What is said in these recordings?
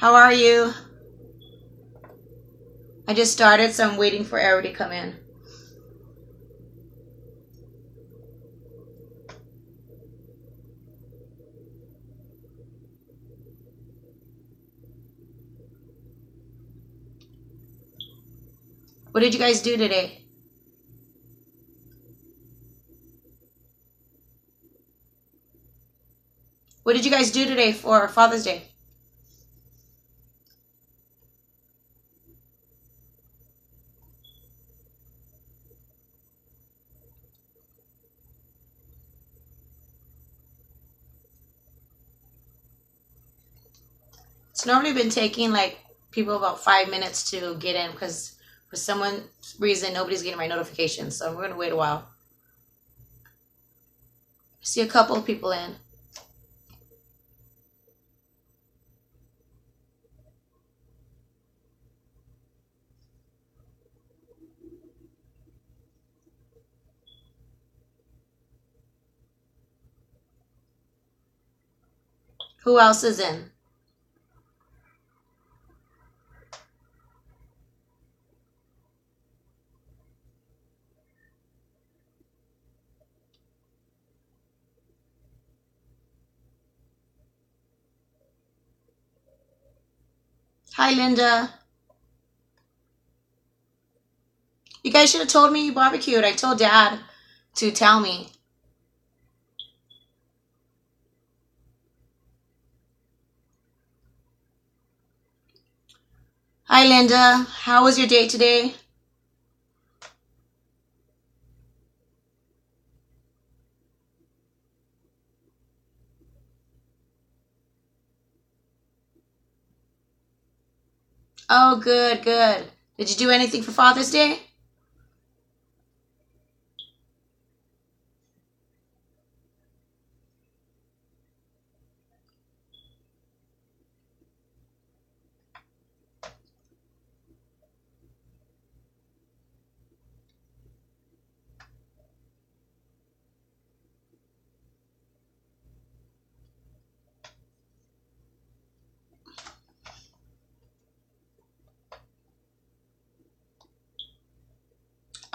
How are you? I just started, so I'm waiting for everybody to come in. What did you guys do today? What did you guys do today for Father's Day? It's normally been taking like people about 5 minutes to get in because for some reason nobody's getting my notifications. So we're going to wait a while. I see a couple of people in. Who else is in? Hi, Linda. You guys should have told me you barbecued. I told Dad to tell me. Hi, Linda. How was your day today? Oh, good, good. Did you do anything for Father's Day?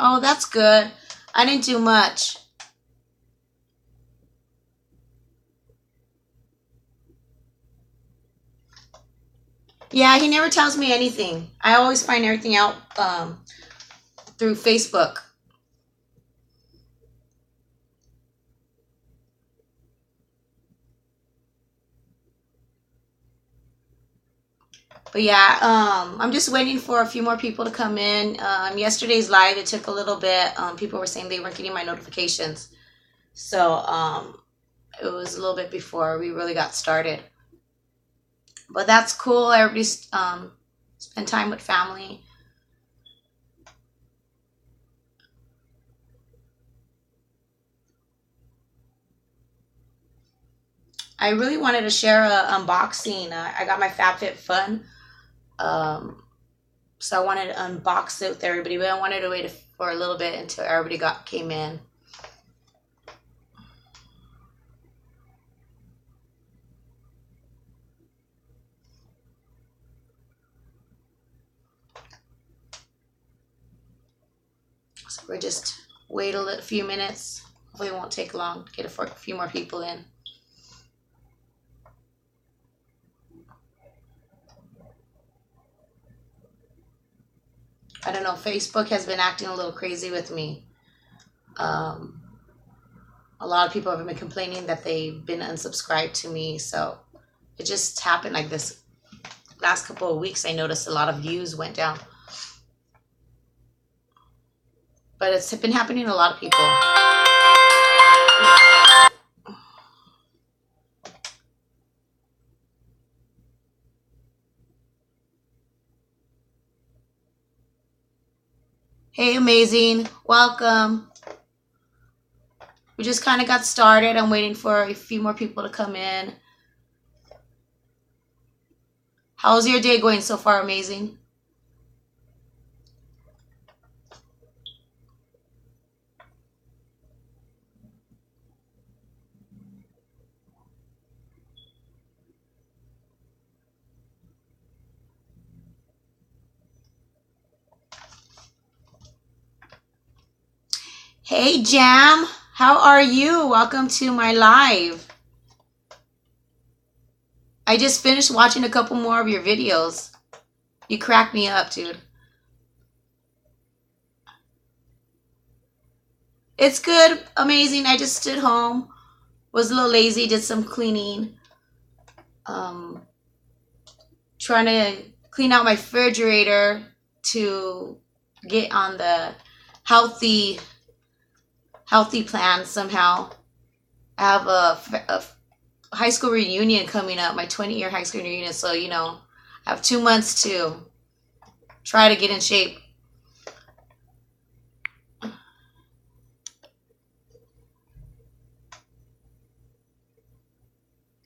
Oh, that's good. I didn't do much. Yeah, he never tells me anything. I always find everything out through Facebook. But yeah, I'm just waiting for a few more people to come in. Yesterday's live, it took a little bit. People were saying they weren't getting my notifications. So it was a little bit before we really got started. But that's cool. Everybody's spend time with family. I really wanted to share a unboxing. I got my FabFitFun. Um, so I wanted to unbox it with everybody, but I wanted to wait for a little bit until everybody came in. So we're just wait a few minutes. Hopefully, it won't take long to get a few more people in. I don't know. Facebook has been acting a little crazy with me. Um, a lot of people have been complaining that they've been unsubscribed to me. So it just happened like this last couple of weeks. I noticed a lot of views went down. But it's been happening to a lot of people. Hey, amazing. Welcome. We just kind of got started. I'm waiting for a few more people to come in. How's your day going so far, amazing? Hey Jam, how are you? Welcome to my live. I just finished watching a couple more of your videos. You crack me up, dude. It's good, amazing. I just stood home, was a little lazy, did some cleaning. Um, Trying to clean out my refrigerator to get on the healthy plan somehow. I have a high school reunion coming up, my 20-year high school reunion. So, I have 2 months to try to get in shape.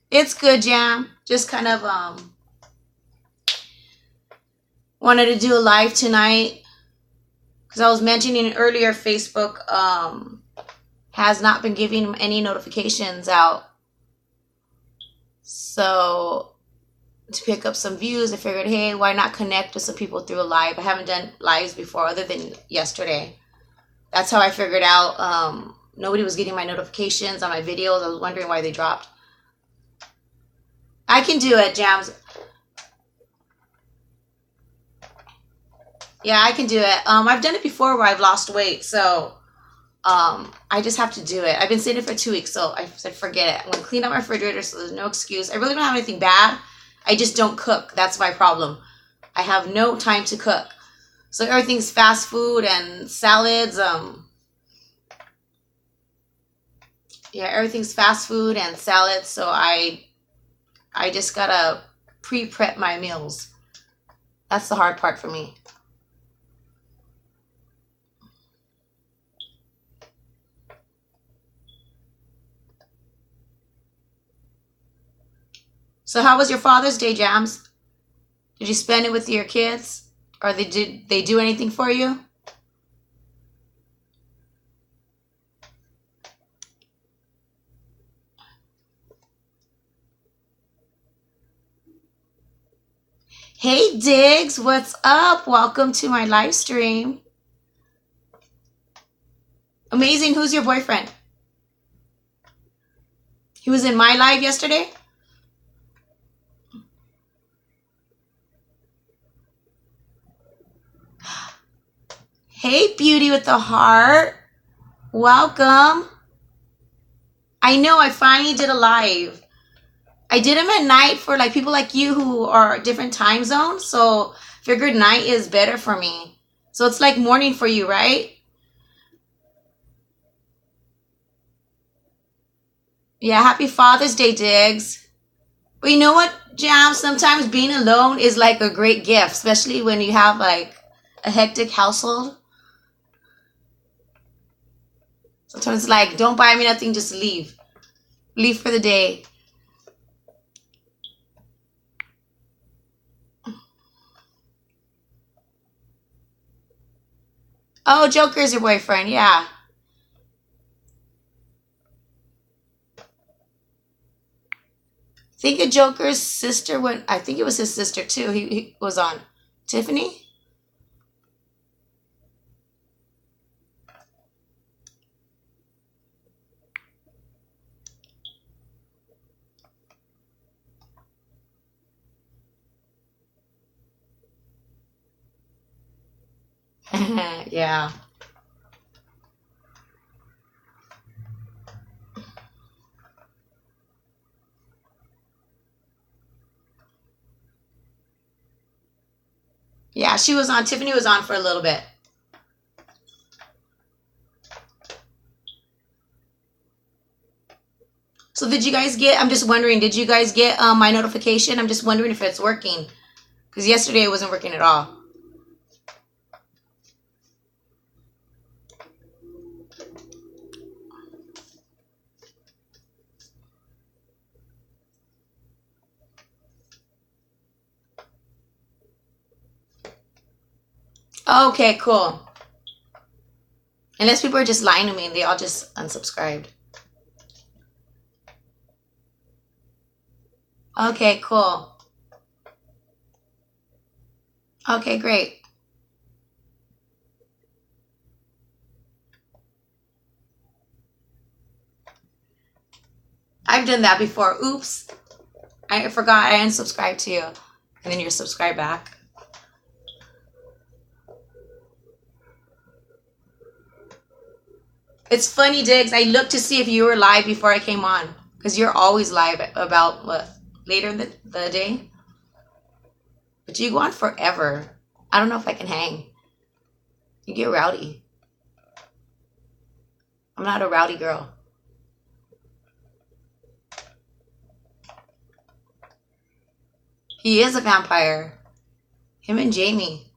It's good, Jam. Just kind of wanted to do a live tonight because I was mentioning earlier Facebook has not been giving any notifications out. So to pick up some views, I figured, hey, why not connect with some people through a live? I haven't done lives before other than yesterday. That's how I figured out nobody was getting my notifications on my videos. I was wondering why they dropped. I can do it, Jams. Yeah, I can do it. I've done it before where I've lost weight, so I just have to do it. I've been sitting for 2 weeks, so I said forget it. I'm gonna clean up my refrigerator, so there's no excuse. I really don't have anything bad. I just don't cook. That's my problem. I have no time to cook, so everything's fast food and salads. Yeah, everything's fast food and salads. So I just gotta pre-prep my meals. That's the hard part for me. So how was your Father's Day, Jams? Did you spend it with your kids? Or did they do anything for you? Hey Diggs, what's up? Welcome to my live stream. Amazing, who's your boyfriend? He was in my live yesterday? Hey Beauty with the heart. Welcome. I know I finally did a live. I did them at night for like people like you who are different time zones. So figured night is better for me. So it's like morning for you, right? Yeah, happy Father's Day, Diggs. But you know what, Jam? Sometimes being alone is like a great gift, especially when you have like a hectic household. Sometimes it's like, don't buy me nothing, just leave. Leave for the day. Oh, Joker's your boyfriend, yeah. I think a Joker's sister went, I think it was his sister too. He was on. Tiffany? Yeah. Yeah, she was on. Tiffany was on for a little bit. So did you guys get, I'm just wondering, did you guys get my notification? I'm just wondering if it's working. Because yesterday it wasn't working at all. Okay, cool. Unless people are just lying to me and they all just unsubscribed. Okay, cool. Okay, great. I've done that before. Oops. I forgot I unsubscribed to you. And then you're subscribed back. It's funny, Diggs. I looked to see if you were live before I came on. Because you're always live about, what, later in the day? But you go on forever. I don't know if I can hang. You get rowdy. I'm not a rowdy girl. He is a vampire. Him and Jamie.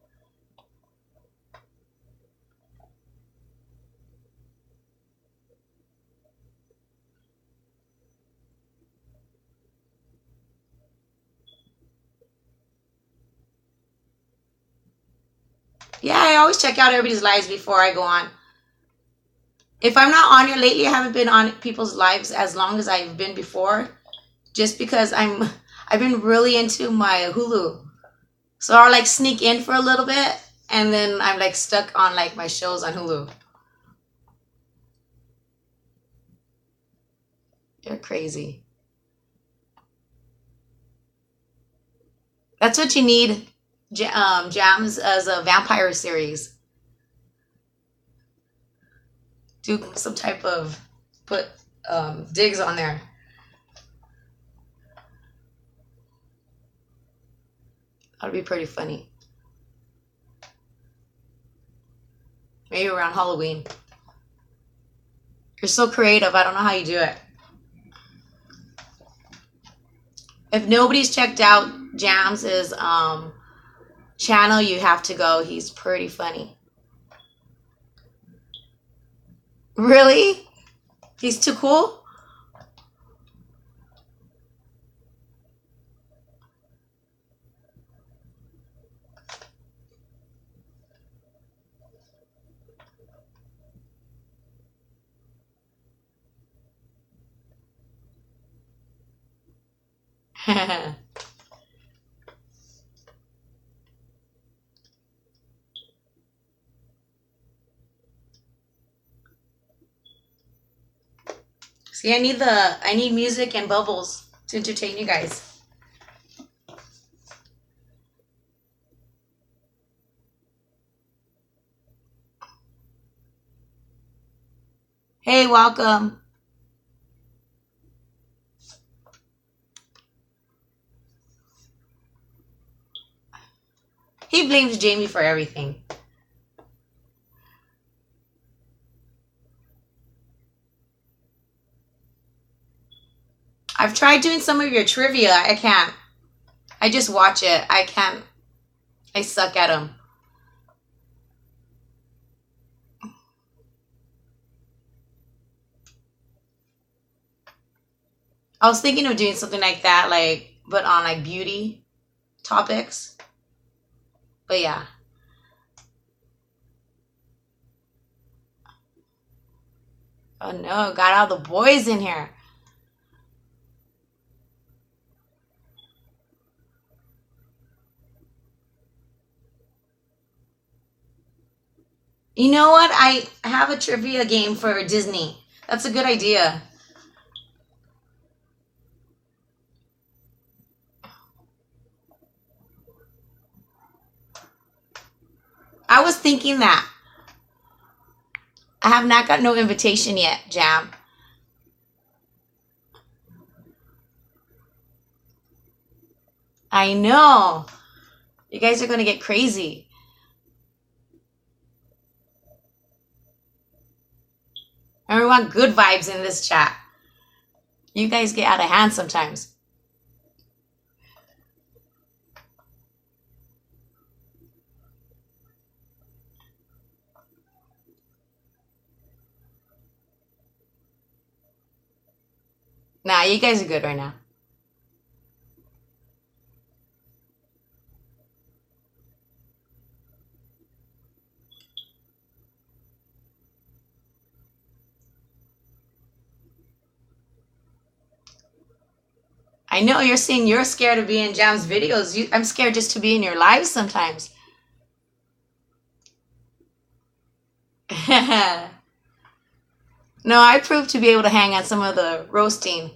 Yeah, I always check out everybody's lives before I go on. If I'm not on here lately, I haven't been on people's lives as long as I've been before. Just because I've been really into my Hulu. So I'll like sneak in for a little bit and then I'm like stuck on like my shows on Hulu. You're crazy. That's what you need, Jams, as a vampire series. Do some type of put digs on there. That'd be pretty funny. Maybe around Halloween. You're so creative. I don't know how you do it. If nobody's checked out Jams' channel, you have to go. He's pretty funny. Really? He's too cool? See, I need music and bubbles to entertain you guys. Hey, welcome. He blames Jamie for everything. I've tried doing some of your trivia. I can't. I just watch it. I can't. I suck at them. I was thinking of doing something like that, like, but on like beauty topics. But yeah. Oh no, got all the boys in here. You know what? I have a trivia game for Disney. That's a good idea. I was thinking that. I have not got no invitation yet, Jam. I know. You guys are going to get crazy. And we want good vibes in this chat. You guys get out of hand sometimes. Nah, you guys are good right now. I know you're saying you're scared of being in Jam's videos. I'm scared just to be in your lives sometimes. No, I proved to be able to hang on some of the roasting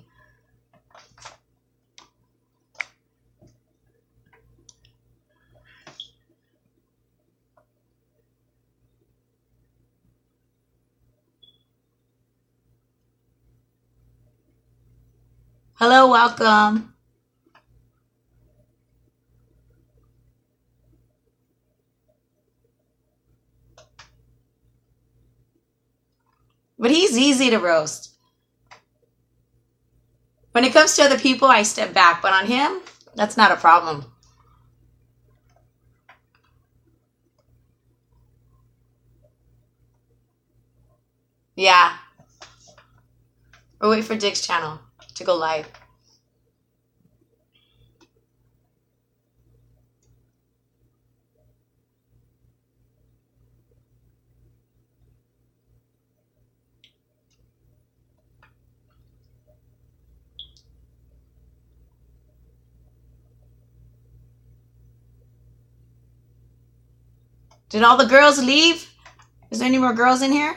Hello, welcome. But he's easy to roast. When it comes to other people, I step back. But on him, that's not a problem. Yeah. We'll wait for Dick's channel to go live. Did all the girls leave? Is there any more girls in here?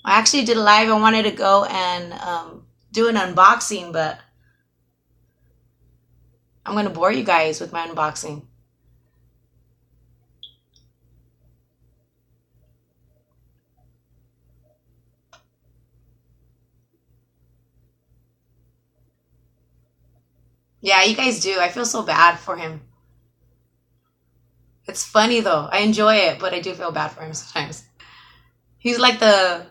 I actually did a live. I wanted to go and do an unboxing, but I'm going to bore you guys with my unboxing. Yeah, you guys do. I feel so bad for him. It's funny though. I enjoy it, but I do feel bad for him sometimes. He's like the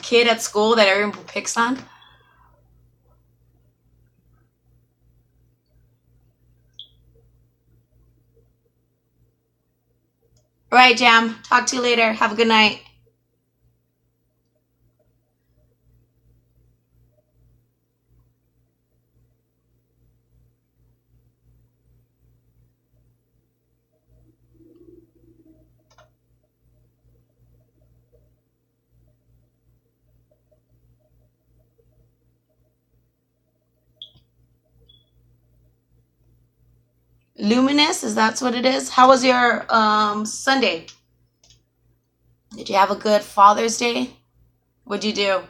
kid at school that everyone picks on. All right, Jam. Talk to you later. Have a good night. Luminous, is that what it is? How was your Sunday? Did you have a good Father's Day? What'd you do?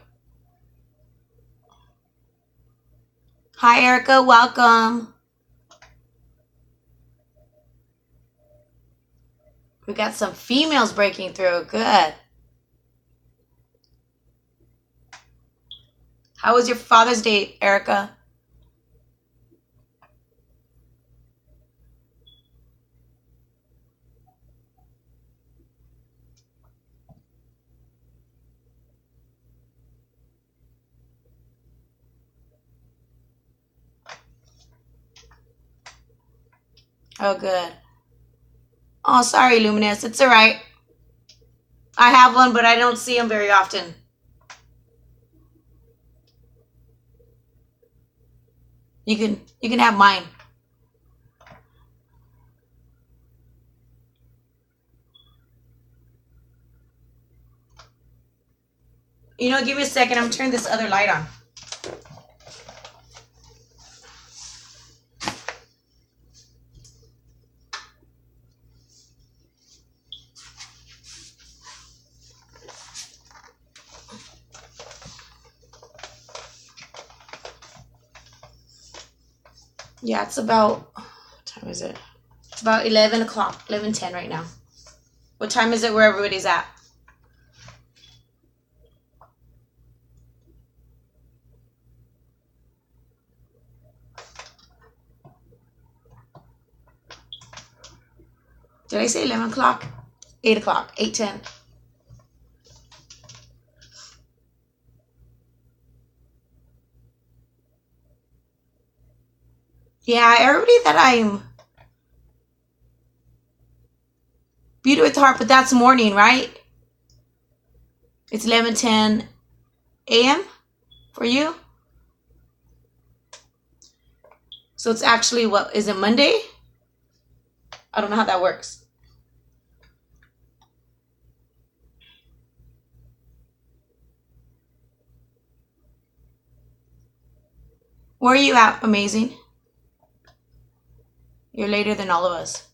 Hi, Erica. Welcome. We got some females breaking through. Good. How was your Father's Day, Erica? Oh, good. Oh, sorry, Luminous. It's all right. I have one, but I don't see them very often. You can have mine. You know, give me a second. I'm gonna turn this other light on. Yeah, it's about, what time is it? It's about 11 o'clock, 11:10 right now. What time is it where everybody's at? Did I say 11 o'clock? 8 o'clock, 8:10. Yeah, everybody that I'm Beauty with the Heart, but that's morning, right? It's 11:10 a.m. for you? So it's actually, what, is it Monday? I don't know how that works. Where are you at, Amazing? You're later than all of us.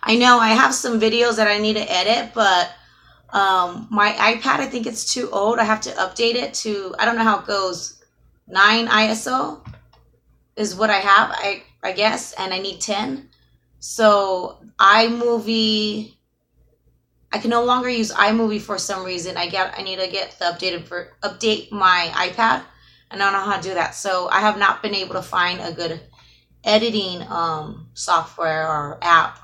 I know I have some videos that I need to edit, but My iPad, I think it's too old. I have to update it to, I don't know how it goes. 9 ISO is what I have, I guess, and I need 10. So iMovie, I can no longer use iMovie for some reason. I need to get the update my iPad, and I don't know how to do that. So I have not been able to find a good editing software or app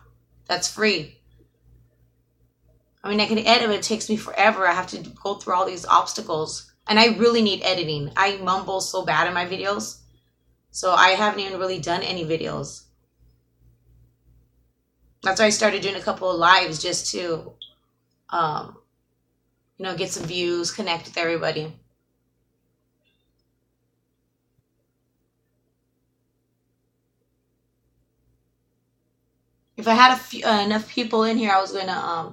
that's free. I mean, I can edit, but it takes me forever. I have to go through all these obstacles, and I really need editing. I mumble so bad in my videos, so I haven't even really done any videos. That's why I started doing a couple of lives, just to get some views, connect with everybody. If I had enough people in here, I was going to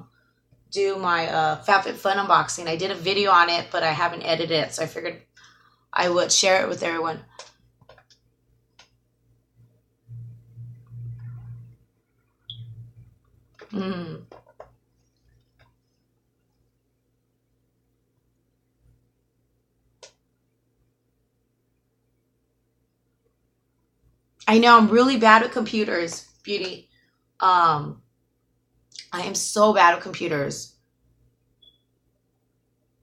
do my FabFitFun unboxing. I did a video on it, but I haven't edited it, so I figured I would share it with everyone. I know I'm really bad with computers, Beauty. I am so bad with computers.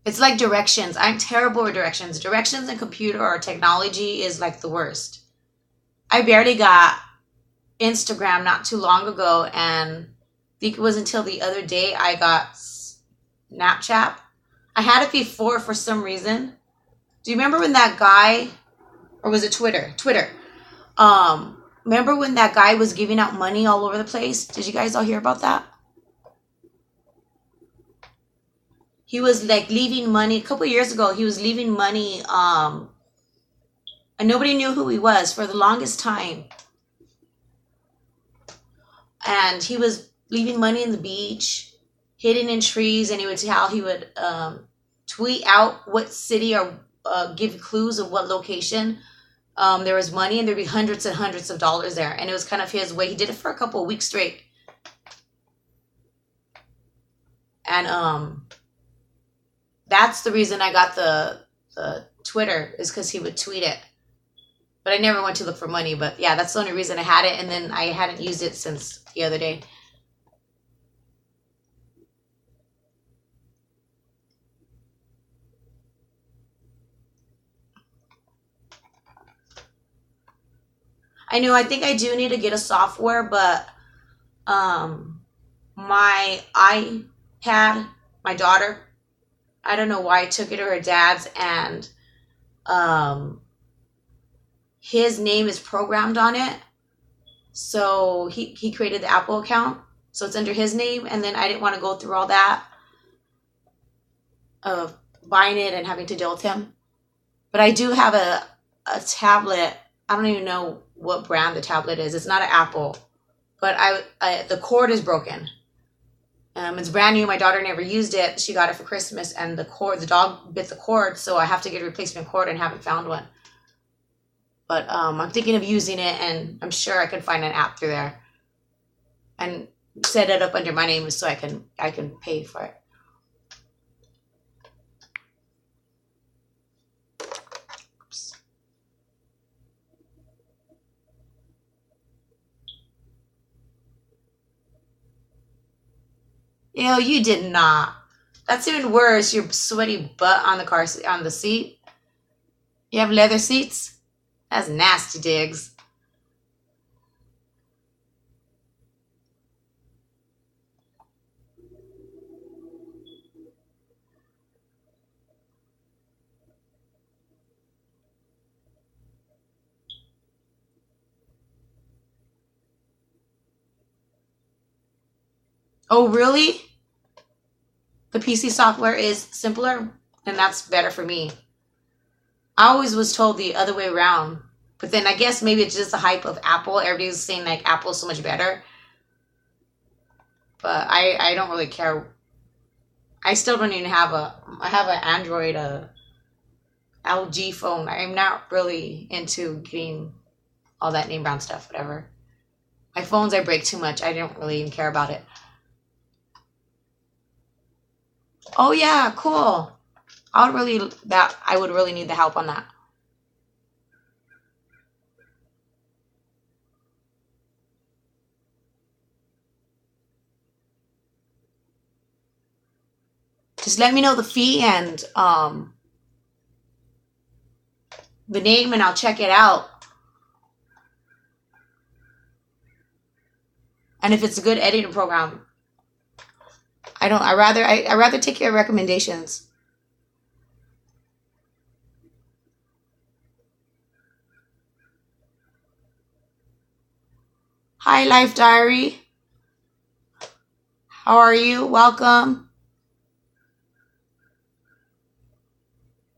It's like directions. I'm terrible with directions. Directions and computer or technology is like the worst. I barely got Instagram not too long ago, and I think it was until the other day I got Snapchat. I had it before for some reason. Do you remember when that guy, or was it Twitter? Twitter. Remember when that guy was giving out money all over the place? Did you guys all hear about that? He was like leaving money a couple of years ago. He was leaving money, and nobody knew who he was for the longest time. And he was leaving money in the beach, hidden in trees, and he would tweet out what city or give clues of what location there was money, and there'd be hundreds and hundreds of dollars there. And it was kind of his way. He did it for a couple of weeks straight. And that's the reason I got the Twitter, is because he would tweet it. But I never went to look for money. But yeah, that's the only reason I had it. And then I hadn't used it since the other day. I know, I think I do need to get a software, but my iPad, my daughter, I don't know why I took it to her dad's, and his name is programmed on it. So he created the Apple account, so it's under his name, and then I didn't want to go through all that of buying it and having to deal with him. But I do have a tablet. I don't even know what brand the tablet is. It's not an Apple, but the cord is broken. It's brand new. My daughter never used it. She got it for Christmas, and the dog bit the cord, so I have to get a replacement cord and haven't found one. But I'm thinking of using it, and I'm sure I can find an app through there and set it up under my name so I can pay for it. Oops. Ew, you did not. That's even worse. Your sweaty butt on the seat. You have leather seats? That's nasty, Diggs. Oh, really? The PC software is simpler, and that's better for me. I always was told the other way around. But then I guess maybe it's just the hype of Apple. Everybody's saying like Apple's so much better. But I don't really care. I still don't even have I have an Android, LG phone. I'm not really into getting all that name brand stuff, whatever. My phones I break too much. I don't really even care about it. Oh yeah, cool. I would really need the help on that. Just let me know the fee and the name, and I'll check it out. And if it's a good editing program, I rather take your recommendations. Hi, Life Diary. How are you? Welcome.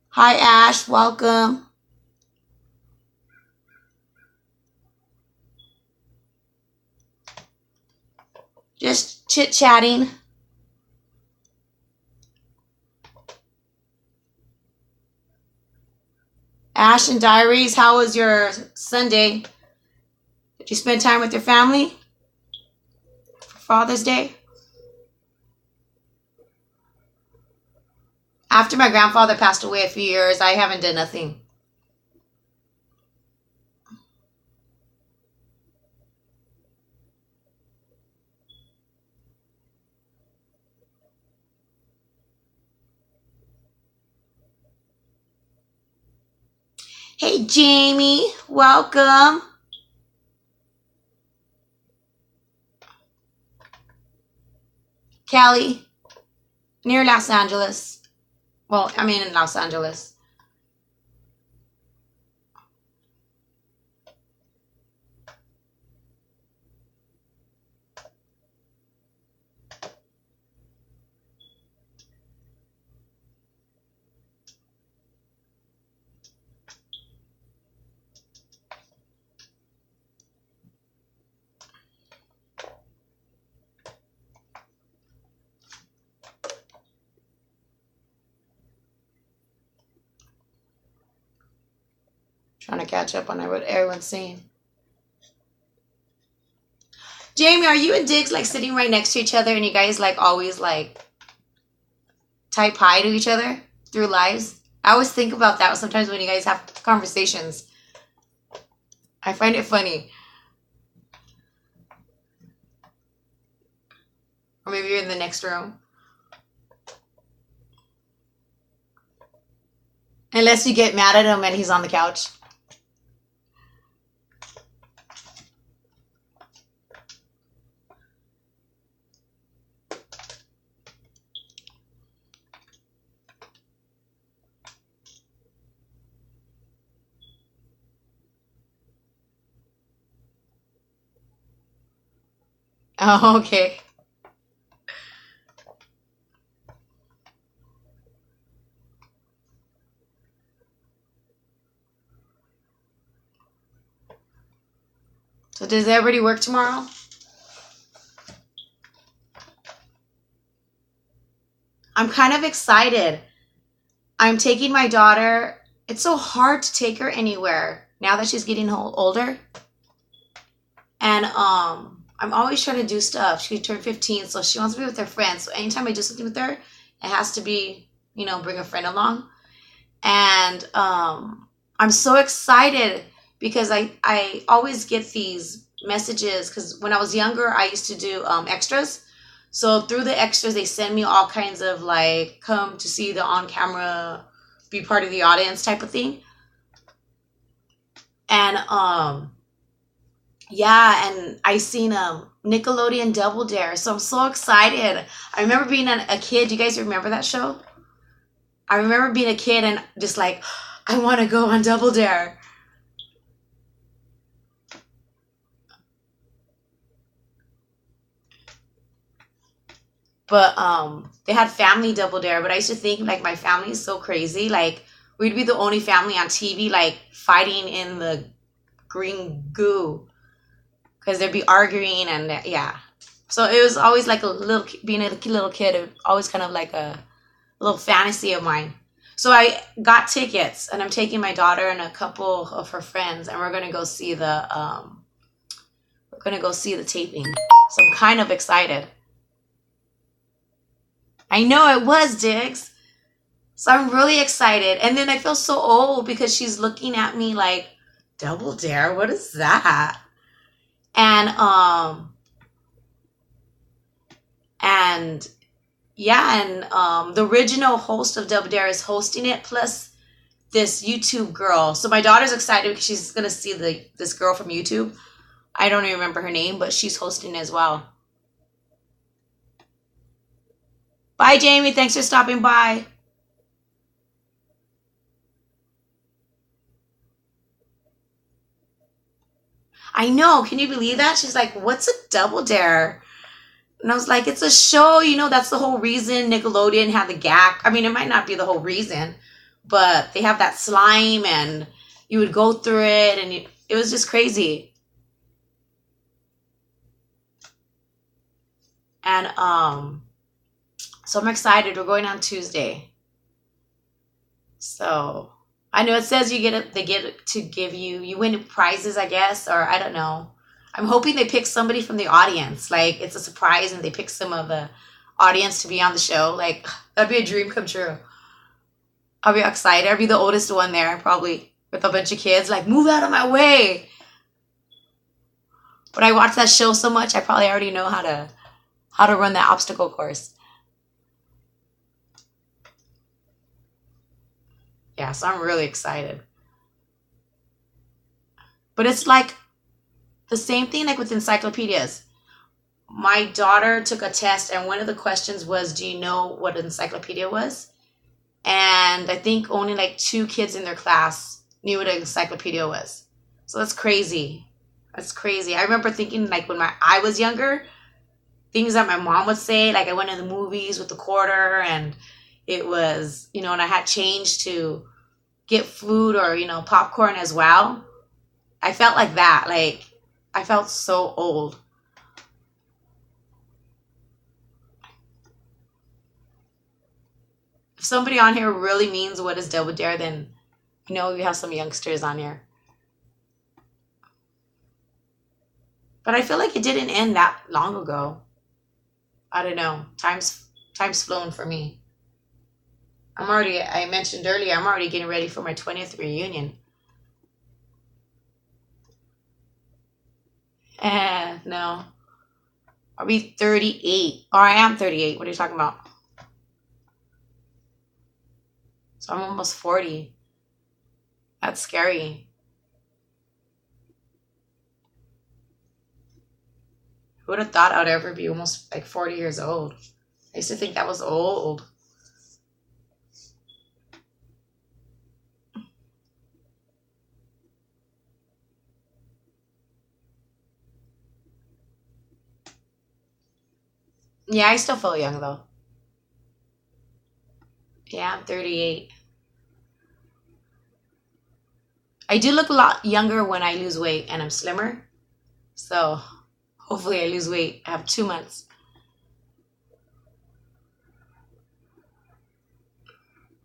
Hi, Ash. Welcome. Just chit chatting. Ash and Diaries, how was your Sunday? Did you spend time with your family for Father's Day? After my grandfather passed away a few years, I haven't done nothing. Hey, Jamie. Welcome. Cali, near Los Angeles. Well, I mean in Los Angeles. Trying to catch up on what everyone's saying. Jamie, are you and Diggs like sitting right next to each other and you guys like always like type hi to each other through lives? I always think about that sometimes when you guys have conversations. I find it funny. Or maybe you're in the next room. Unless you get mad at him and he's on the couch. Oh, okay. So does everybody work tomorrow? I'm kind of excited. I'm taking my daughter. It's so hard to take her anywhere now that she's getting older. And I'm always trying to do stuff. She turned 15, so she wants to be with her friends. So anytime I do something with her, it has to be, bring a friend along. And I'm so excited because I always get these messages because when I was younger, I used to do extras. So through the extras, they send me all kinds of like, come to see the on camera, be part of the audience type of thing. And yeah, and I seen Nickelodeon Double Dare, so I'm so excited. I remember being a kid. Do you guys remember that show? I remember being a kid and just like, I want to go on Double Dare. But they had Family Double Dare, but I used to think like my family is so crazy. Like we'd be the only family on TV like fighting in the green goo because they'd be arguing and yeah. So it was always like being a little kid. It was always kind of like a little fantasy of mine. So I got tickets and I'm taking my daughter and a couple of her friends and we're gonna go see the taping. So I'm kind of excited. I know it was, Diggs. So I'm really excited. And then I feel so old because she's looking at me like, Double Dare, what is that? And and yeah, and the original host of Double Dare is hosting it, plus this YouTube girl. So my daughter's excited because she's gonna see this girl from YouTube. I don't even remember her name, but she's hosting as well. Bye, Jamie. Thanks for stopping by. I know. Can you believe that? She's like, what's a Double Dare? And I was like, it's a show. That's the whole reason Nickelodeon had the gag. I mean, it might not be the whole reason, but they have that slime and you would go through it and it was just crazy. And so I'm excited. We're going on Tuesday. So I know it says they get to give you win prizes, I guess, or I don't know. I'm hoping they pick somebody from the audience. Like it's a surprise and they pick some of the audience to be on the show. Like that'd be a dream come true. I'll be excited. I'll be the oldest one there, probably with a bunch of kids. Like move out of my way. But I watch that show so much, I probably already know how to run that obstacle course. Yeah, so I'm really excited. But it's like the same thing like with encyclopedias. My daughter took a test and one of the questions was, do you know what an encyclopedia was? And I think only like 2 kids in their class knew what an encyclopedia was. So that's crazy. That's crazy. I remember thinking like when I was younger, things that my mom would say, like I went to the movies with the quarter and it was, and I had change to get food or, popcorn as well. I felt like that. Like I felt so old. If somebody on here really means what is Double Dare, then we have some youngsters on here. But I feel like it didn't end that long ago. I don't know. Time's flown for me. I mentioned earlier, I'm already getting ready for my 20th reunion. No. I'll be 38. Or I am 38. What are you talking about? So I'm almost 40. That's scary. Who would have thought I'd ever be almost like 40 years old? I used to think that was old. Yeah, I still feel young though. Yeah, I'm 38. I do look a lot younger when I lose weight and I'm slimmer. So hopefully I lose weight. I have 2 months.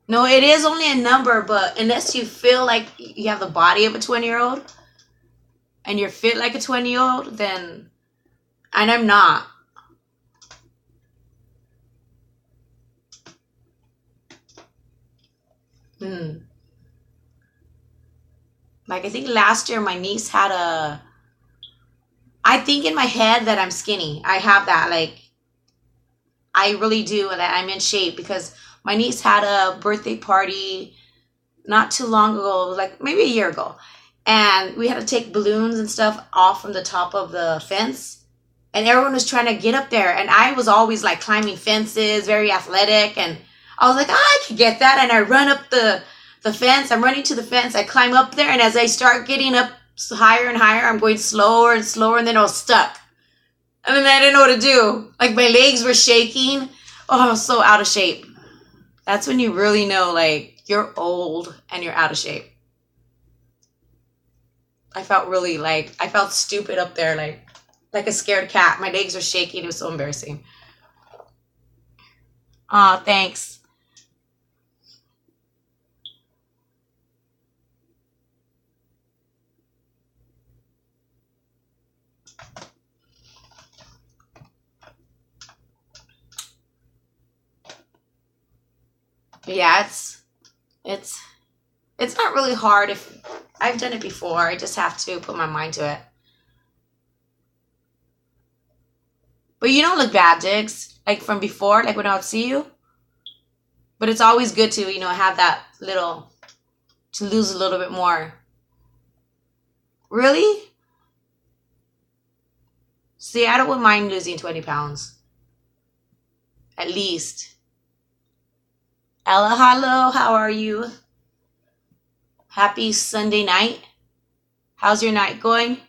No, it is only a number, but unless you feel like you have the body of a 20-year-old and you're fit like a 20-year-old, then, and I'm not. Hmm. Like I think last year my niece had I think in my head that I'm skinny. I have that. Like I really do, that I'm in shape because my niece had a birthday party not too long ago, like maybe a year ago. And we had to take balloons and stuff off from the top of the fence. And everyone was trying to get up there. And I was always like climbing fences, very athletic. And I was like, I could get that. And I run up the fence. I'm running to the fence. I climb up there. And as I start getting up higher and higher, I'm going slower and slower. And then I was stuck. And then I didn't know what to do. Like my legs were shaking. Oh, I was so out of shape. That's when you really know, like, you're old and you're out of shape. I felt stupid up there, like a scared cat. My legs were shaking. It was so embarrassing. Aw, thanks. Yeah, it's it's not really hard if I've done it before. I just have to put my mind to it. But you don't look bad, Diggs. Like from before, like when I would see you. But it's always good to, have that little, to lose a little bit more. Really? See, I don't mind losing 20 pounds. At least. Ella, hello. How are you? Happy Sunday night. How's your night going?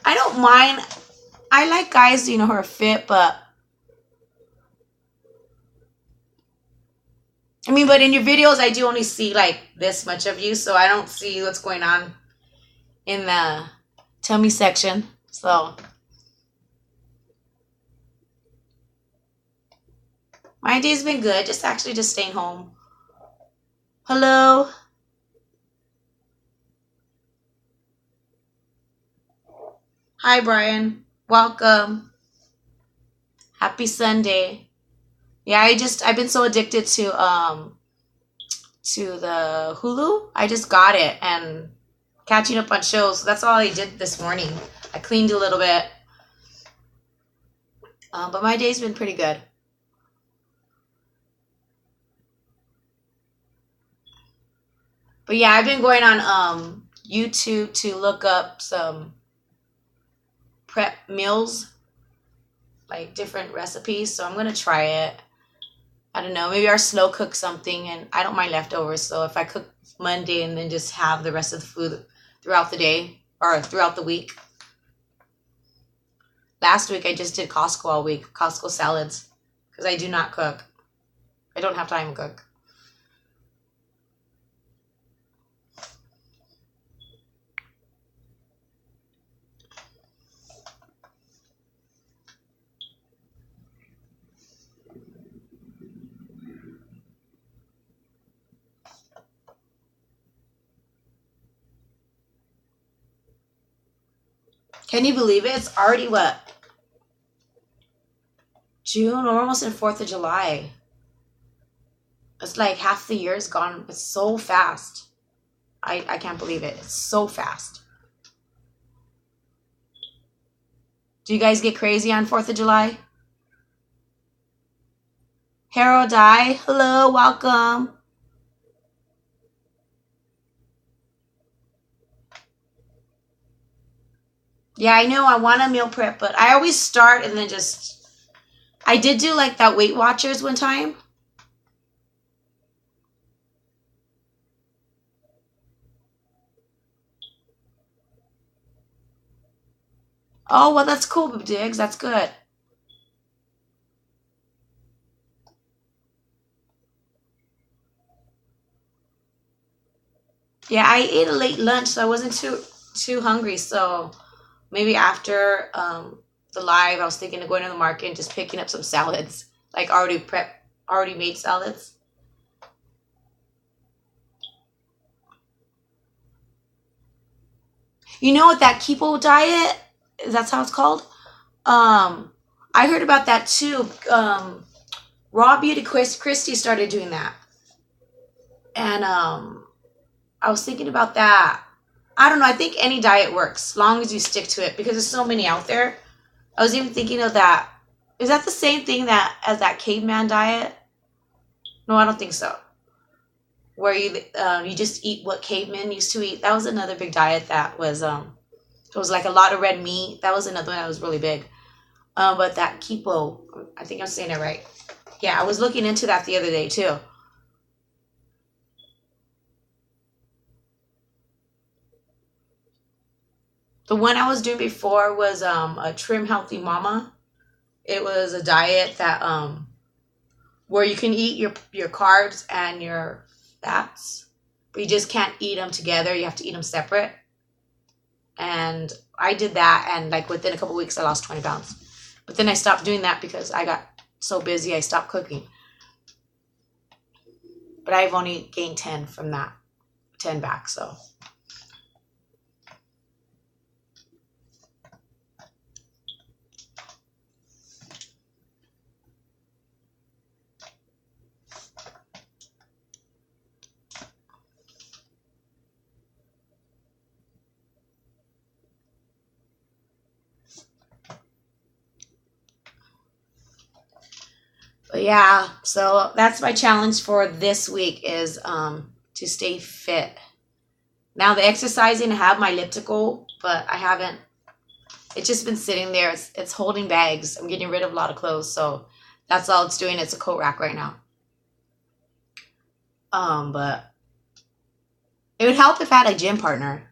I don't mind. I like guys, who are fit, but I mean, but in your videos, I do only see like this much of you, so I don't see what's going on in the tummy section. So my day's been good. Just staying home. Hello. Hi, Brian. Welcome. Happy Sunday. Yeah, I've been so addicted to the Hulu. I just got it and catching up on shows. So that's all I did this morning. I cleaned a little bit. But my day's been pretty good. But yeah, I've been going on YouTube to look up some prep meals, like different recipes. So I'm gonna try it. I don't know, maybe I'll slow cook something, and I don't mind leftovers. So if I cook Monday and then just have the rest of the food throughout the day or throughout the week. Last week I just did Costco all week, Costco salads, because I do not cook. I don't have time to cook. Can you believe it? It's already what? June? We're almost in 4th of July. It's like half the year is gone. It's so fast. I can't believe it. It's so fast. Do you guys get crazy on 4th of July? Harold Dye, hello, welcome. Yeah, I know I want to meal prep, but I always start and then I did do like that Weight Watchers one time. Oh, well, that's cool, Diggs. That's good. Yeah, I ate a late lunch, so I wasn't too hungry. So maybe after the live, I was thinking of going to the market and just picking up some salads, like already made salads. You know what, that keto diet? That's how it's called. I heard about that too. Raw Beauty Christy started doing that, and I was thinking about that. I don't know. I think any diet works, as long as you stick to it, because there's so many out there. I was even thinking of that. Is that the same thing that as that caveman diet? No, I don't think so. Where you just eat what cavemen used to eat. That was another big diet that was it was like a lot of red meat. That was another one that was really big. But that keto, I think I'm saying it right. Yeah, I was looking into that the other day too. The one I was doing before was a Trim Healthy Mama. It was a diet that where you can eat your carbs and your fats, but you just can't eat them together. You have to eat them separate. And I did that, and like within a couple weeks, I lost 20 pounds. But then I stopped doing that because I got so busy I stopped cooking. But I've only gained 10 from that, 10 back, so. But yeah, so that's my challenge for this week is to stay fit. Now the exercising, I have my elliptical, but I haven't. It's just been sitting there. It's holding bags. I'm getting rid of a lot of clothes, so that's all it's doing. It's a coat rack right now. But it would help if I had a gym partner.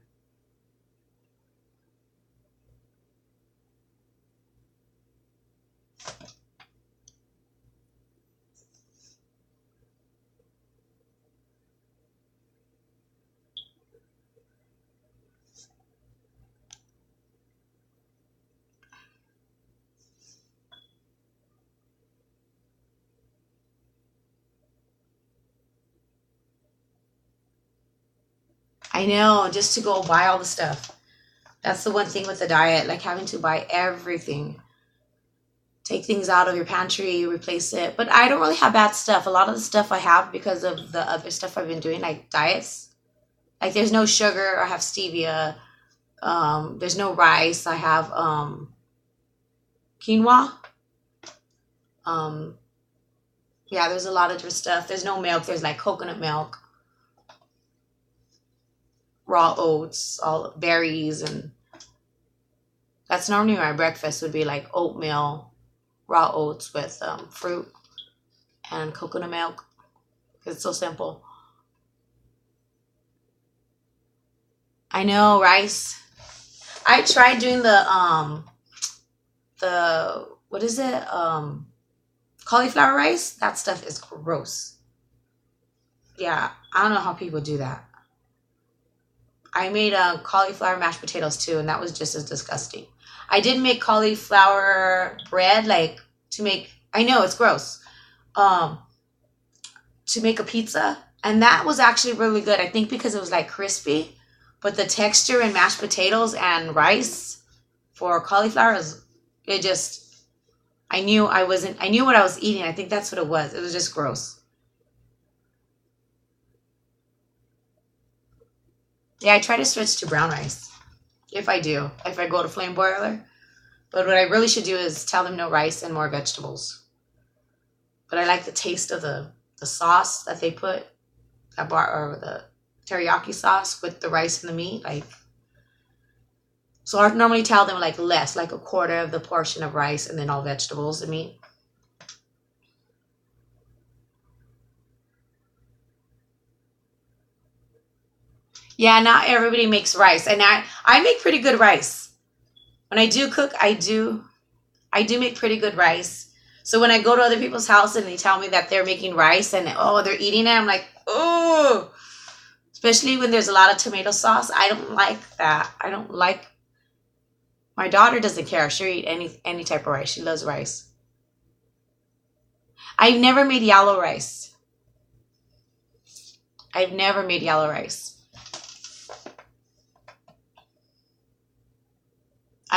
I know, just to go buy all the stuff. That's the one thing with the diet, like having to buy everything. Take things out of your pantry, replace it. But I don't really have bad stuff. A lot of the stuff I have because of the other stuff I've been doing, like diets. Like there's no sugar. I have stevia. There's no rice. I have quinoa. Um, yeah, there's a lot of different stuff. There's no milk. There's like coconut milk, raw oats, all berries, and that's normally my breakfast would be like oatmeal, raw oats with fruit and coconut milk. It's so simple. I know rice. I tried doing the what is it? Cauliflower rice. That stuff is gross. Yeah, I don't know how people do that. I made cauliflower mashed potatoes too, and that was just as disgusting. I did make cauliflower bread, like to make. I know it's gross. Um, to make a pizza, and that was actually really good. I think because it was like crispy, but the texture in mashed potatoes and rice for cauliflower is it just. I knew I wasn't. I knew what I was eating. I think that's what it was. It was just gross. Yeah, I try to switch to brown rice if I do. If I go to flame broiler. But what I really should do is tell them no rice and more vegetables. But I like the taste of the sauce that they put, that bar or the teriyaki sauce with the rice and the meat. Like, so I normally tell them like less, like a quarter of the portion of rice and then all vegetables and meat. Yeah, not everybody makes rice, and I make pretty good rice. When I do cook, I do make pretty good rice. So when I go to other people's house and they tell me that they're making rice and oh they're eating it, I'm like, oh. Especially when there's a lot of tomato sauce, I don't like that. I don't like. My daughter doesn't care. She'll eat any type of rice. She loves rice. I've never made yellow rice. I've never made yellow rice.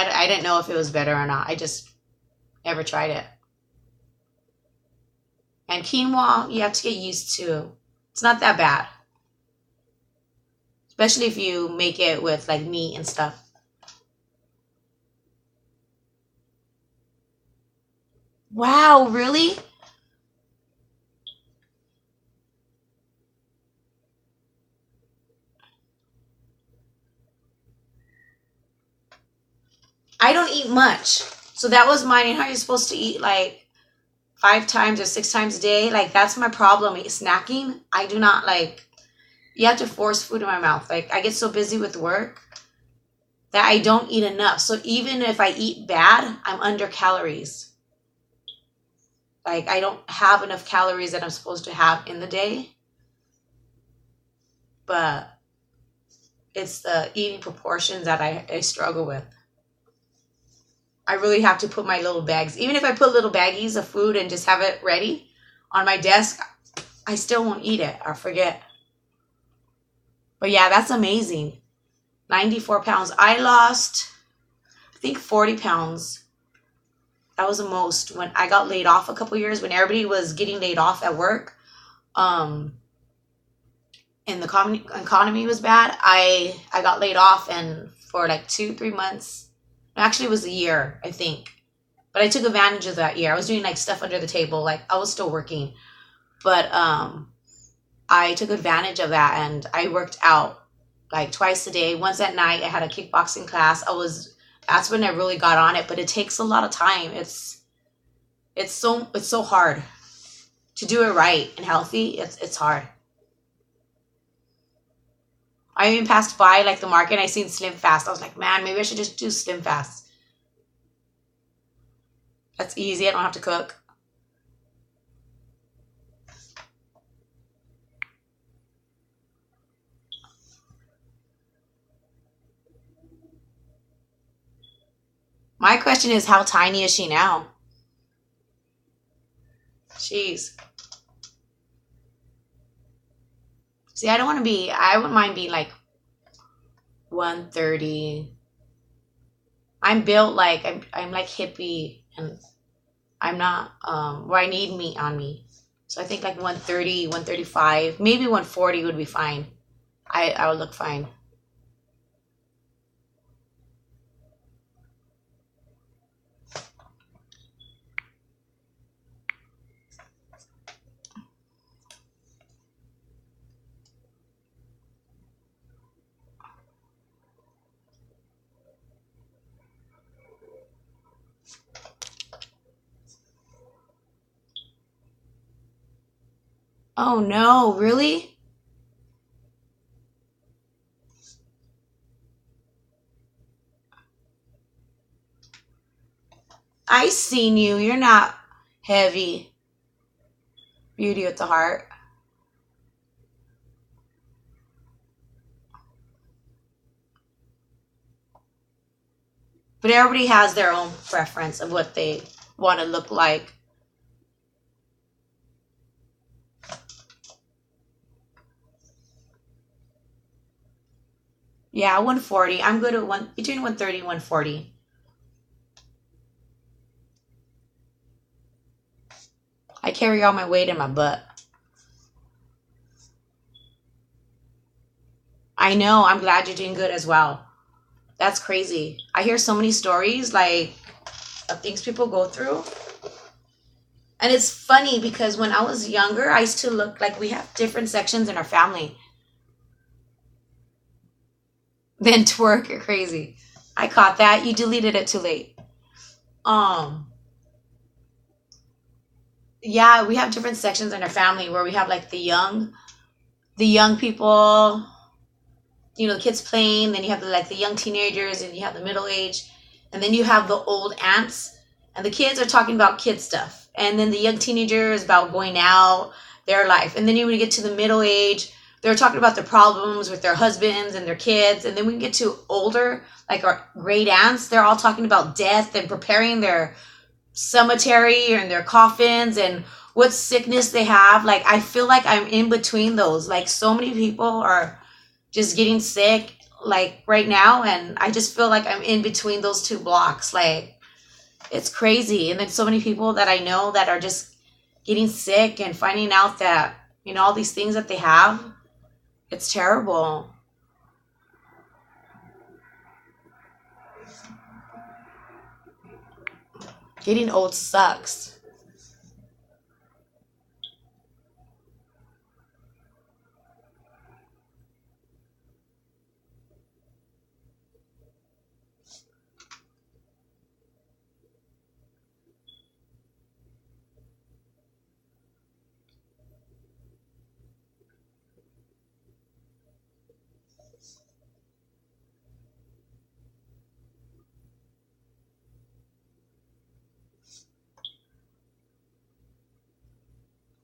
I didn't know if it was better or not. I just never tried it. And quinoa, you have to get used to. It's not that bad, especially if you make it with like meat and stuff. Wow, really? I don't eat much. So that was mine. And how you're supposed to eat like 5 times or 6 times a day? Like that's my problem. Snacking, I do not like. You have to force food in my mouth. Like I get so busy with work that I don't eat enough. So even if I eat bad, I'm under calories. Like I don't have enough calories that I'm supposed to have in the day. But it's the eating proportions that I struggle with. I really have to put my little bags. Even if I put little baggies of food and just have it ready on my desk, I still won't eat it or forget. But yeah, that's amazing. 94 pounds. I lost, I think, 40 pounds. That was the most when I got laid off a couple years when everybody was getting laid off at work. Um, and the economy was bad. I got laid off, and for like 2-3 months, actually it was a year, I think. But I took advantage of that year. I was doing like stuff under the table, like I was still working, but I took advantage of that, and I worked out like twice a day. Once at night, I had a kickboxing class. That's when I really got on it, but it takes a lot of time. It's so hard to do it right and healthy. It's hard. I even passed by like the market and I seen Slim Fast. I was like, man, maybe I should just do Slim Fast. That's easy. I don't have to cook. My question is, how tiny is she now? Jeez. See, I wouldn't mind being like 130. I'm built like, I'm like hippie, and I'm not, where I need meat on me. So I think like 130, 135, maybe 140 would be fine. I would look fine. Oh no, really? I seen you. You're not heavy. Beauty at the heart. But everybody has their own preference of what they want to look like. Yeah, 140. I'm good at between 130 and 140. I carry all my weight in my butt. I know. I'm glad you're doing good as well. That's crazy. I hear so many stories like of things people go through. And it's funny because when I was younger, I used to look like we have different sections in our family. Then twerk, you're crazy. I caught that. You deleted it too late. Um, yeah, we have different sections in our family where we have like the young people, the kids playing, then you have the young teenagers, and you have the middle age, and then you have the old aunts, and the kids are talking about kid stuff, and then the young teenagers about going out, their life, and then you when you get to the middle age, they're talking about their problems with their husbands and their kids, and then we get to older, like our great aunts, they're all talking about death and preparing their cemetery and their coffins and what sickness they have. Like I feel like I'm in between those. Like so many people are just getting sick like right now, and I just feel like I'm in between those two blocks. Like it's crazy. And then so many people that I know that are just getting sick and finding out that all these things that they have, it's terrible. Getting old sucks.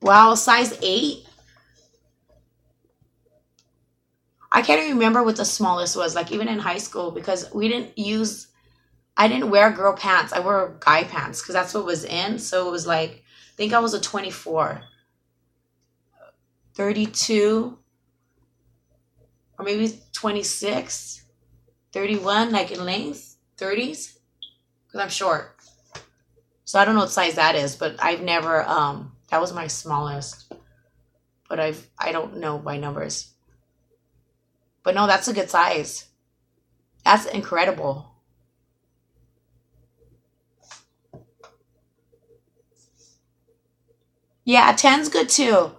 Wow, size 8. I can't even remember what the smallest was, like even in high school, because we didn't use I didn't wear girl pants. I wore guy pants because that's what was in. So it was like, I think I was a 24, 32, or maybe 26, 31, like in length, 30s, because I'm short. So I don't know what size that is, but I've never, that was my smallest. But I don't know by numbers. But no, that's a good size. That's incredible. Yeah, 10's good too.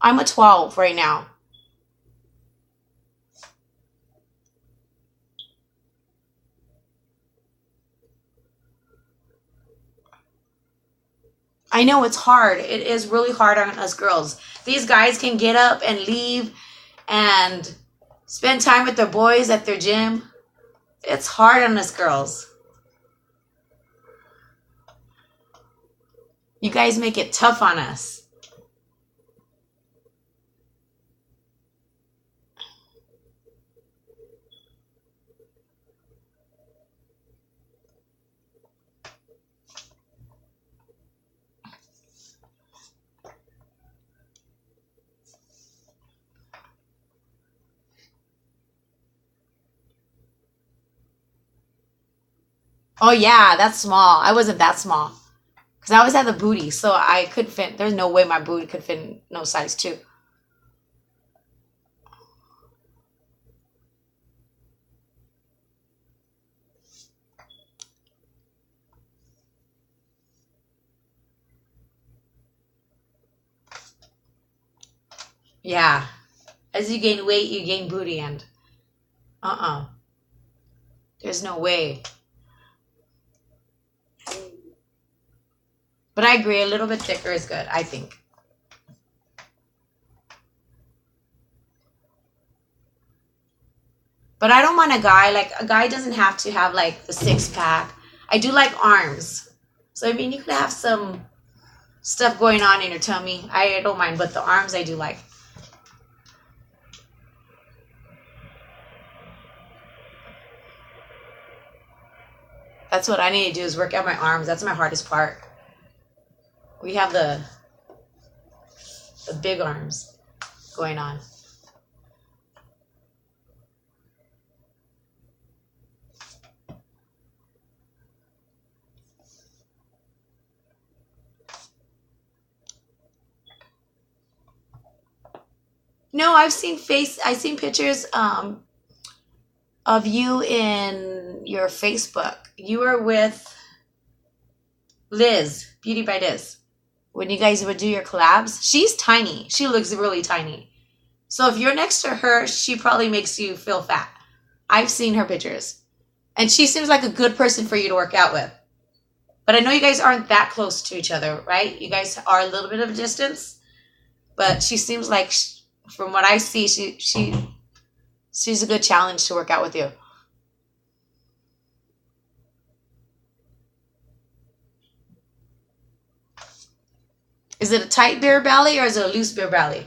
I'm a 12 right now. I know it's hard. It is really hard on us girls. These guys can get up and leave and spend time with their boys at their gym. It's hard on us girls. You guys make it tough on us. Oh yeah, that's small. I wasn't that small. Because I always had the booty, so I could fit. There's no way my booty could fit in no size 2. Yeah. As you gain weight, you gain booty, and uh-uh. There's no way. But I agree, a little bit thicker is good, I think. But I don't want a guy, like, a guy doesn't have to have, like, the six pack. I do like arms. So, I mean, you could have some stuff going on in your tummy. I don't mind, but the arms I do like. That's what I need to do is work out my arms. That's my hardest part. We have the big arms going on. No, I've seen pictures of you in your Facebook. You were with Liz, Beauty by Liz. When you guys would do your collabs, she's tiny. She looks really tiny. So if you're next to her, she probably makes you feel fat. I've seen her pictures. And she seems like a good person for you to work out with. But I know you guys aren't that close to each other, right? You guys are a little bit of a distance. But she seems like, from what I see, she's a good challenge to work out with you. Is it a tight beer belly or is it a loose beer belly?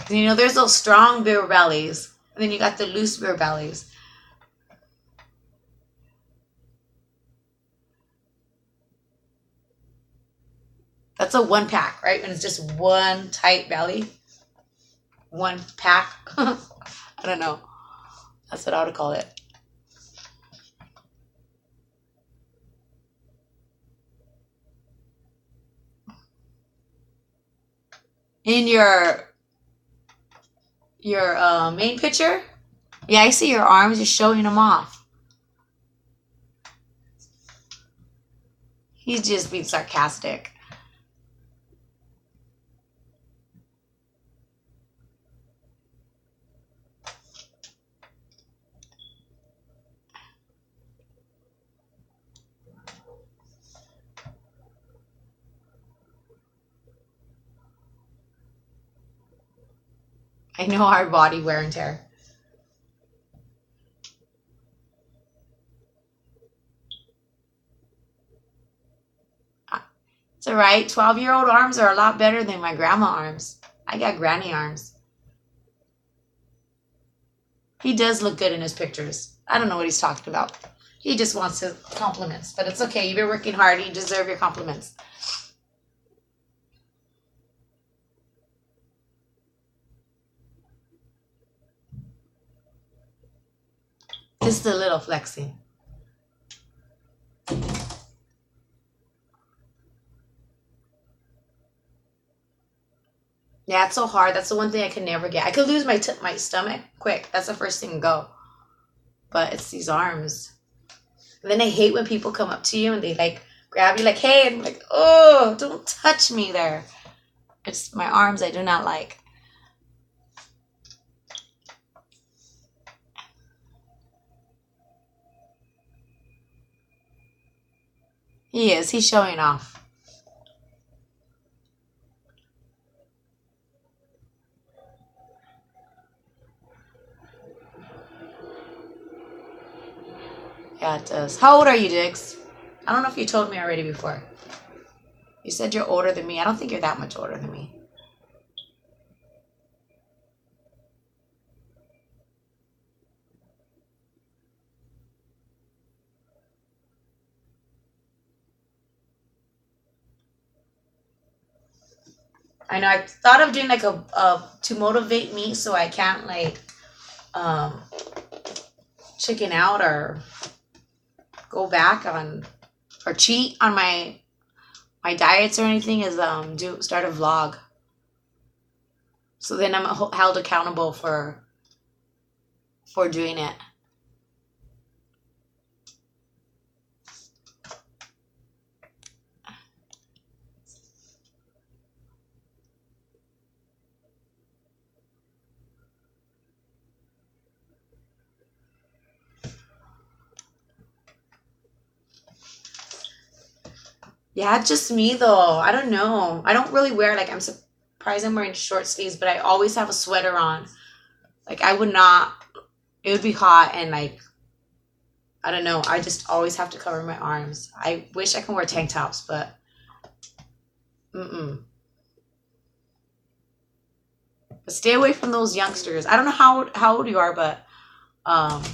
You know, there's those strong beer bellies, and then you got the loose beer bellies. That's a one pack, right? And it's just one tight belly. One pack. I don't know. That's what I would call it. In your main picture, yeah, I see your arms. You're showing them off. He's just being sarcastic. I know our body wear and tear. It's all right. 12-year-old arms are a lot better than my grandma arms. I got granny arms. He does look good in his pictures. I don't know what he's talking about. He just wants his compliments, but it's okay. You've been working hard. You deserve your compliments. Just a little flexing. Yeah, it's so hard. That's the one thing I can never get. I could lose my stomach quick. That's the first thing to go. But it's these arms. And then I hate when people come up to you and they like grab you like, hey, and I'm like, oh, don't touch me there. It's my arms I do not like. He is. He's showing off. Yeah, it does. How old are you, Diggs? I don't know if you told me already before. You said you're older than me. I don't think you're that much older than me. I know. I thought of doing like a to motivate me so I can't like um chicken out or go back on or cheat on my diets or anything is do start a vlog. So then I'm held accountable for doing it. Yeah, it's just me though. I don't know. I don't really wear like I'm surprised I'm wearing short sleeves, but I always have a sweater on. Like I would not. It would be hot and like I don't know. I just always have to cover my arms. I wish I could wear tank tops, but mm-mm. But stay away from those youngsters. I don't know how old you are, but um,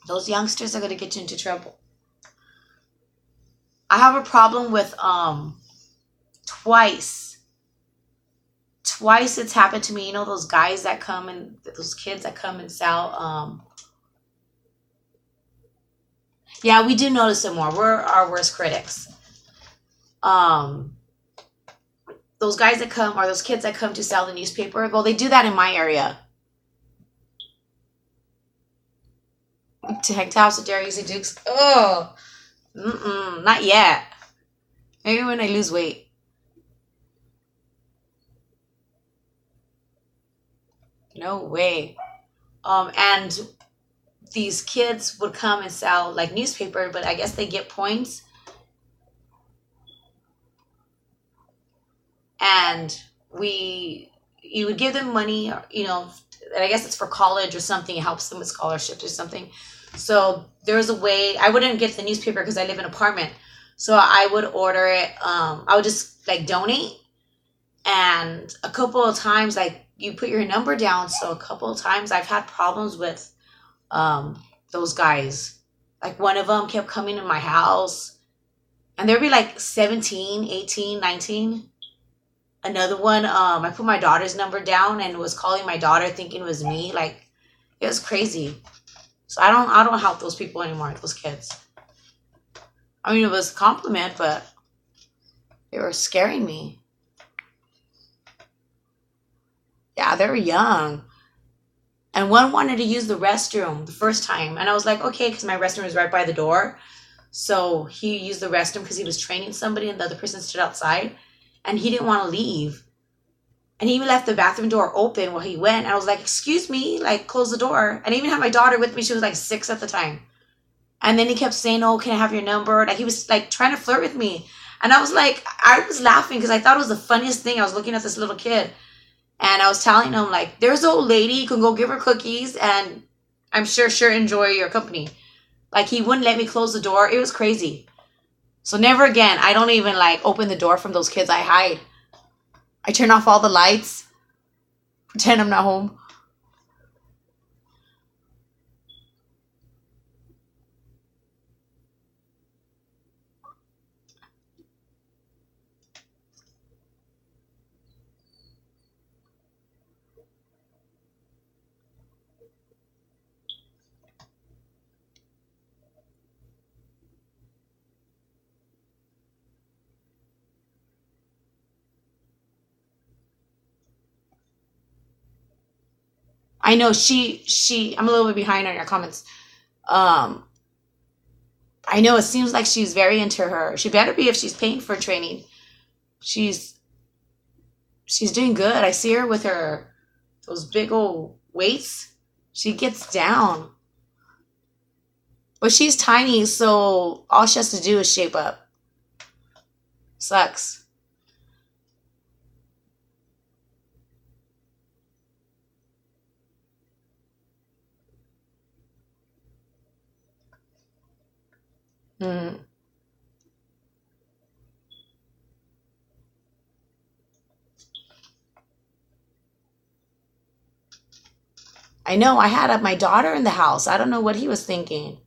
those youngsters are gonna get you into trouble. I have a problem with twice. Twice it's happened to me. You know those guys that come and those kids that come and sell. Yeah, we do notice it more. We're our worst critics. Um, those guys that come or those kids that come to sell the newspaper. Well, they do that in my area. Tank tops with Darius and Dukes. Oh, not yet. Maybe when I lose weight. No way. And these kids would come and sell like newspaper, but I guess they get points and we you would give them money, you know, and I guess it's for college or something. It helps them with scholarships or something. So there's a way I wouldn't get the newspaper because I live in an apartment. So I would order it. I would just like donate, and a couple of times like you put your number down. So a couple of times I've had problems with those guys. Like one of them kept coming to my house, and there'd be like 17, 18, 19. Another one, I put my daughter's number down and was calling my daughter thinking it was me. Like it was crazy. So I don't help those people anymore, those kids. I mean it was a compliment, but they were scaring me. Yeah, they were young. And one wanted to use the restroom the first time. And I was like, okay, because my restroom was right by the door. So he used the restroom because he was training somebody and the other person stood outside. And he didn't want to leave. And he even left the bathroom door open while he went. And I was like, excuse me, like close the door. And I even had my daughter with me. She was like 6 at the time. And then he kept saying, oh, can I have your number? Like he was like trying to flirt with me. And I was like, I was laughing because I thought it was the funniest thing. I was looking at this little kid. And I was telling him, like, there's an old lady. You can go give her cookies. And I'm sure enjoy your company. Like he wouldn't let me close the door. It was crazy. So never again. I don't even like open the door from those kids. I hide. I turn off all the lights. Pretend I'm not home. I know I'm a little bit behind on your comments. Um, I know it seems like she's very into her. She better be if she's paying for training. She's she's doing good. I see her with her those big old weights. She gets down. But she's tiny, so all she has to do is shape up. Sucks. Mm. I know. I had my daughter in the house. I don't know what he was thinking.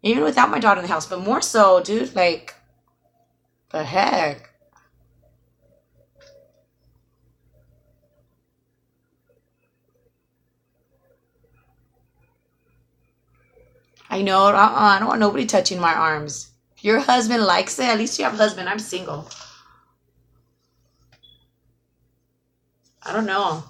Even without my daughter in the house, but more so, dude. Like the heck. I know. I don't want nobody touching my arms. If your husband likes it, at least you have a husband. I'm single. I don't know.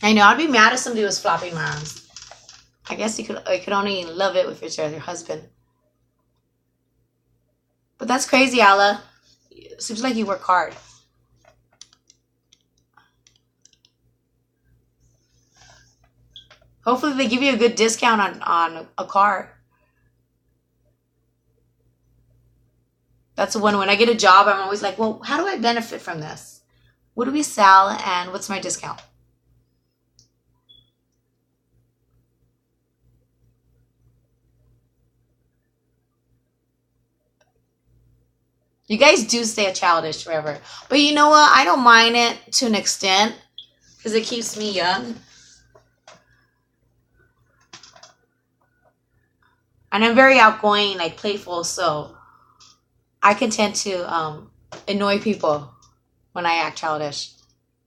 I know. I'd be mad if somebody was flopping my arms. I guess you could only love it if it's your husband. But that's crazy, Allah. Seems like you work hard. Hopefully they give you a good discount on a car. That's the one when I get a job, I'm always like, well, how do I benefit from this? What do we sell and what's my discount? You guys do stay childish forever. But you know what? I don't mind it to an extent because it keeps me young. And I'm very outgoing, like playful, so I can tend to annoy people when I act childish.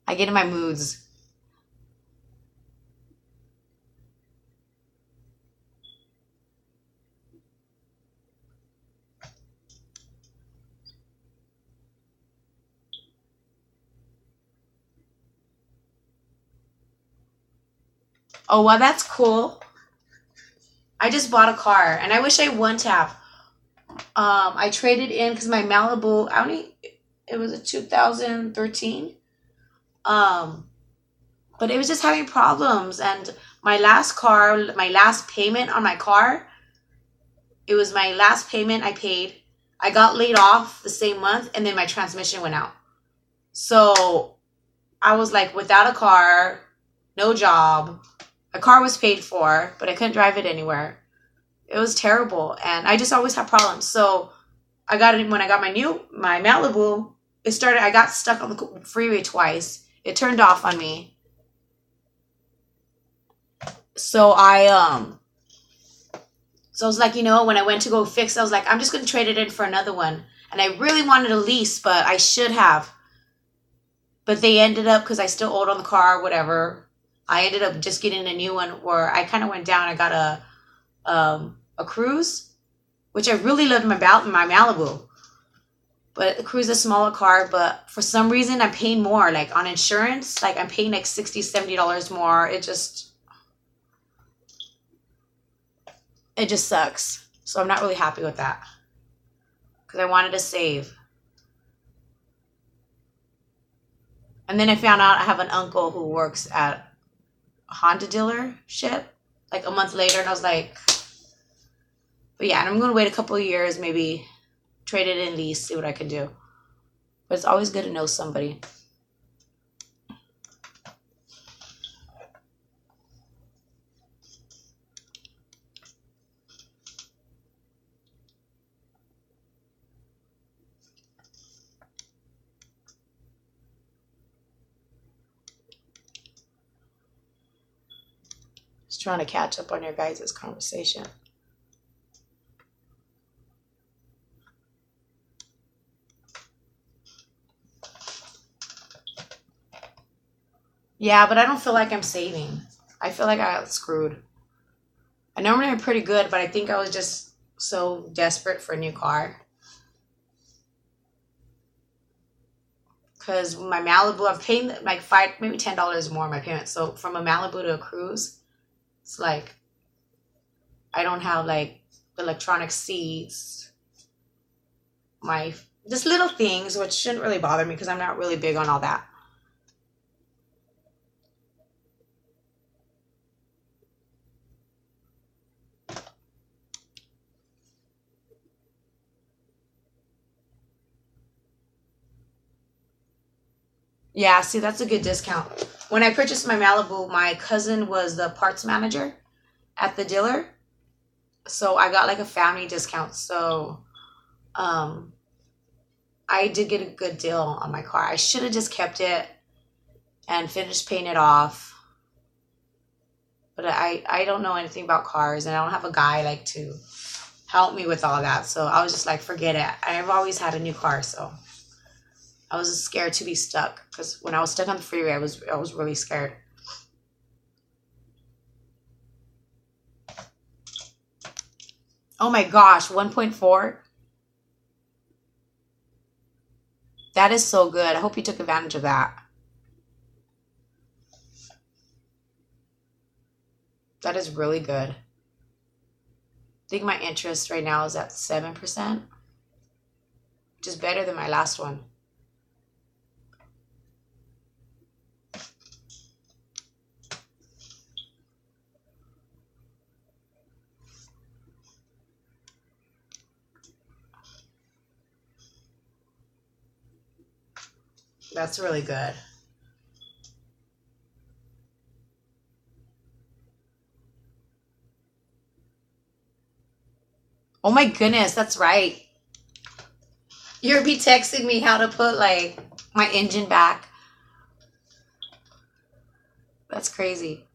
I get in my moods. Oh, well, that's cool. I just bought a car, and I wish I would have. I traded in because my Malibu, it was a 2013. Um, but it was just having problems, and my last payment on my car, it was my last payment I paid. I got laid off the same month, and then my transmission went out. So I was like without a car, no job. My car was paid for, but I couldn't drive it anywhere. It was terrible, and I just always have problems. So I got it when I got my Malibu. It started. I got stuck on the freeway twice. It turned off on me. So I was like, when I went to go fix, I was like, I'm just gonna trade it in for another one. And I really wanted a lease, but I should have. But they ended up because I still owed on the car, whatever. I ended up just getting a new one where I kind of went down. I got a cruise, which I really loved my Malibu. But the cruise is a smaller car, but for some reason I'm paying more, like on insurance, like I'm paying like $60, $70 more. It just sucks. So I'm not really happy with that because I wanted to save. And then I found out I have an uncle who works at a Honda dealership like a month later, and I was like, but yeah, and I'm gonna wait a couple of years, maybe trade it in, lease, see what I can do. But it's always good to know somebody. Just trying to catch up on your guys' conversation. Yeah, but I don't feel like I'm saving. I feel like I got screwed. I normally am pretty good, but I think I was just so desperate for a new car. Because my Malibu, I'm paying like five, maybe $10 more in my payment. So from a Malibu to a Cruise, it's like I don't have like electronic seats, my just little things, which shouldn't really bother me because I'm not really big on all that. Yeah, see, that's a good discount. When I purchased my Malibu, my cousin was the parts manager at the dealer. So I got like a family discount. So um I did get a good deal on my car. I should have just kept it and finished paying it off. But I don't know anything about cars and I don't have a guy like to help me with all that. So I was just like, forget it. I've always had a new car, so I was just scared to be stuck because when I was stuck on the freeway, I was really scared. Oh my gosh, 1.4? That is so good. I hope you took advantage of that. That is really good. I think my interest right now is at 7%, which is better than my last one. That's really good. Oh my goodness, that's right. You'll be texting me how to put like my engine back. That's crazy.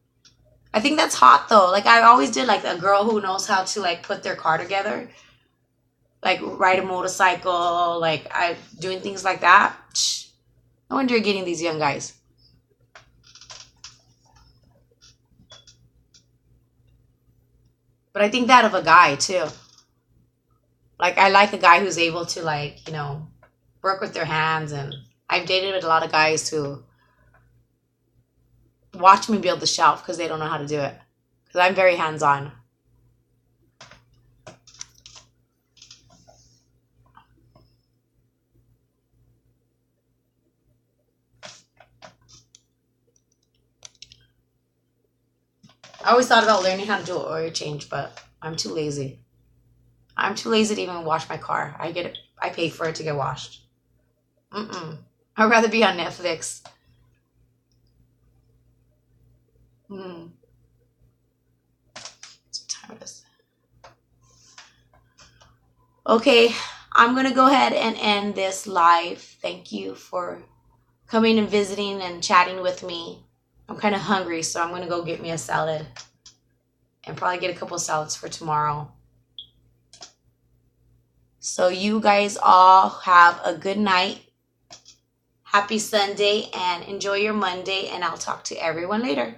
I think that's hot though. Like I always did like a girl who knows how to like put their car together, like ride a motorcycle, like I doing things like that. No wonder you're getting these young guys. But I think that of a guy too. Like I like a guy who's able to like, work with their hands and I've dated with a lot of guys who watch me build the shelf because they don't know how to do it. Because I'm very hands-on. I always thought about learning how to do an oil change, but I'm too lazy. I'm too lazy to even wash my car. I pay for it to get washed. Mm-mm. I'd rather be on Netflix. Mm. What time is it? Okay, I'm gonna go ahead and end this live. Thank you for coming and visiting and chatting with me. I'm kind of hungry, so I'm gonna go get me a salad and probably get a couple salads for tomorrow. So you guys all have a good night. Happy Sunday and enjoy your Monday, and I'll talk to everyone later.